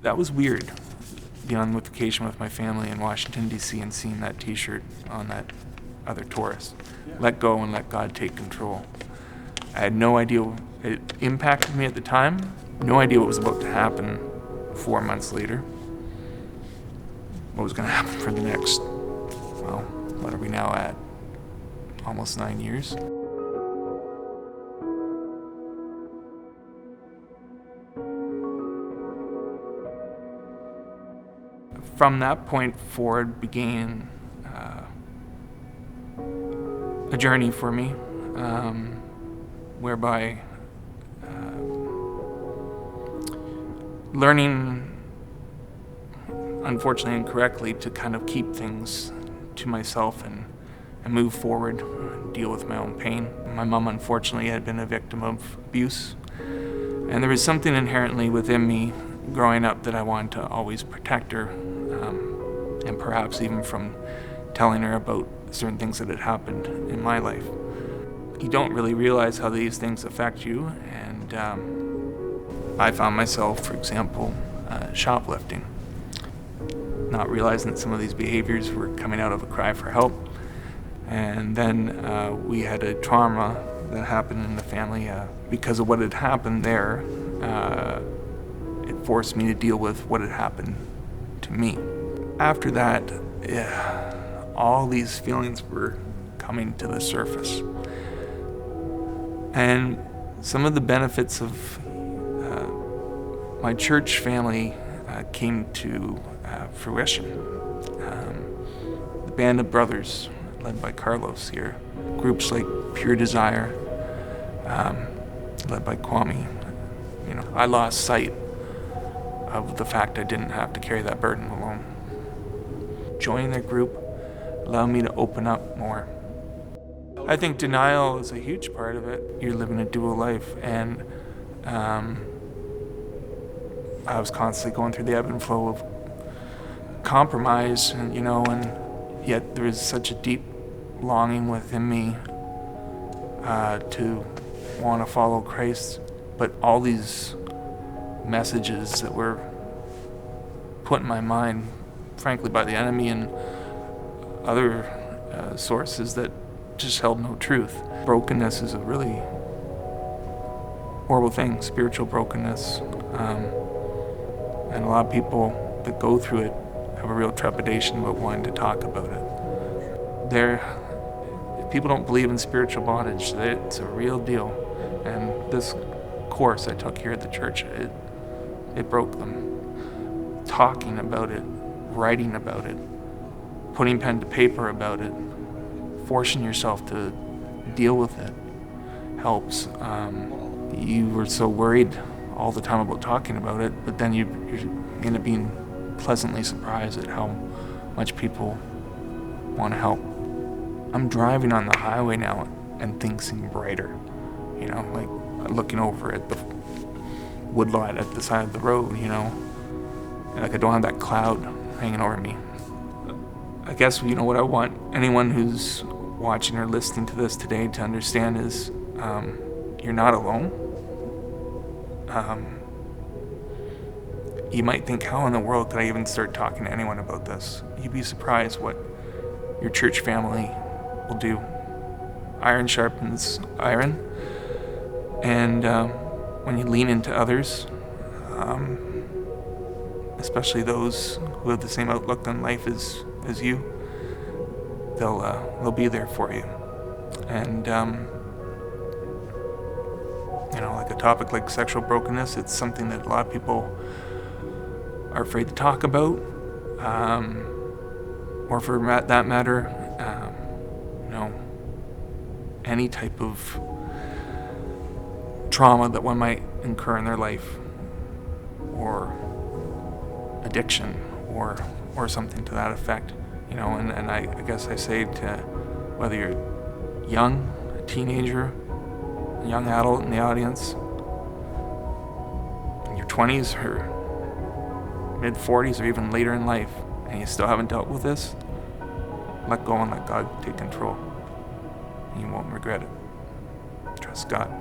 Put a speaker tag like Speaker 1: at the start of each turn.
Speaker 1: That was weird, being on vacation with my family in Washington, D.C. and seeing that t-shirt on that other tourist. Let go and let God take control. I had no idea. It impacted me at the time. No idea what was about to happen 4 months later. What was going to happen for the next, well, what are we now at? Almost 9 years. From that point forward began a journey for me, whereby learning, unfortunately incorrectly, to kind of keep things to myself and move forward, deal with my own pain. My mom, unfortunately, had been a victim of abuse, and there was something inherently within me growing up that I wanted to always protect her, and perhaps even from telling her about certain things that had happened in my life. You don't really realize how these things affect you, and I found myself, for example, shoplifting, not realizing that some of these behaviors were coming out of a cry for help. And then we had a trauma that happened in the family because of what had happened there. It forced me to deal with what had happened to me. After that, all these feelings were coming to the surface. And some of the benefits of my church family came to fruition. The Band of Brothers, led by Carlos here, groups like Pure Desire, led by Kwame. You know, I lost sight of the fact I didn't have to carry that burden alone. Joining their group allowed me to open up more. I think denial is a huge part of it. You're living a dual life, and I was constantly going through the ebb and flow of compromise, and yet there was such a deep longing within me to want to follow Christ, but all these messages that were put in my mind, frankly, by the enemy and other sources that just held no truth. Brokenness is a really horrible thing, spiritual brokenness, and a lot of people that go through it have a real trepidation about wanting to talk about it. If people don't believe in spiritual bondage, it's a real deal. And this course I took here at the church, it broke them. Talking about it, writing about it, putting pen to paper about it, forcing yourself to deal with it helps. You were so worried all the time about talking about it, but then you end up being pleasantly surprised at how much people want to help. I'm driving on the highway now and things seem brighter, like looking over at the woodlot at the side of the road, like I don't have that cloud hanging over me. I guess what I want anyone who's watching or listening to this today to understand is you're not alone. You might think, how in the world could I even start talking to anyone about this? You'd be surprised what your church family will do. Iron sharpens iron, and when you lean into others, especially those who have the same outlook on life as you, they'll be there for you. And like a topic like sexual brokenness, it's something that a lot of people are afraid to talk about, or for that matter, any type of trauma that one might incur in their life, or addiction, or something to that effect, and I guess I say to whether you're young, a teenager, a young adult in the audience, in your 20s or mid-40s or even later in life, and you still haven't dealt with this, let go and let God take control. You won't regret it. Trust God.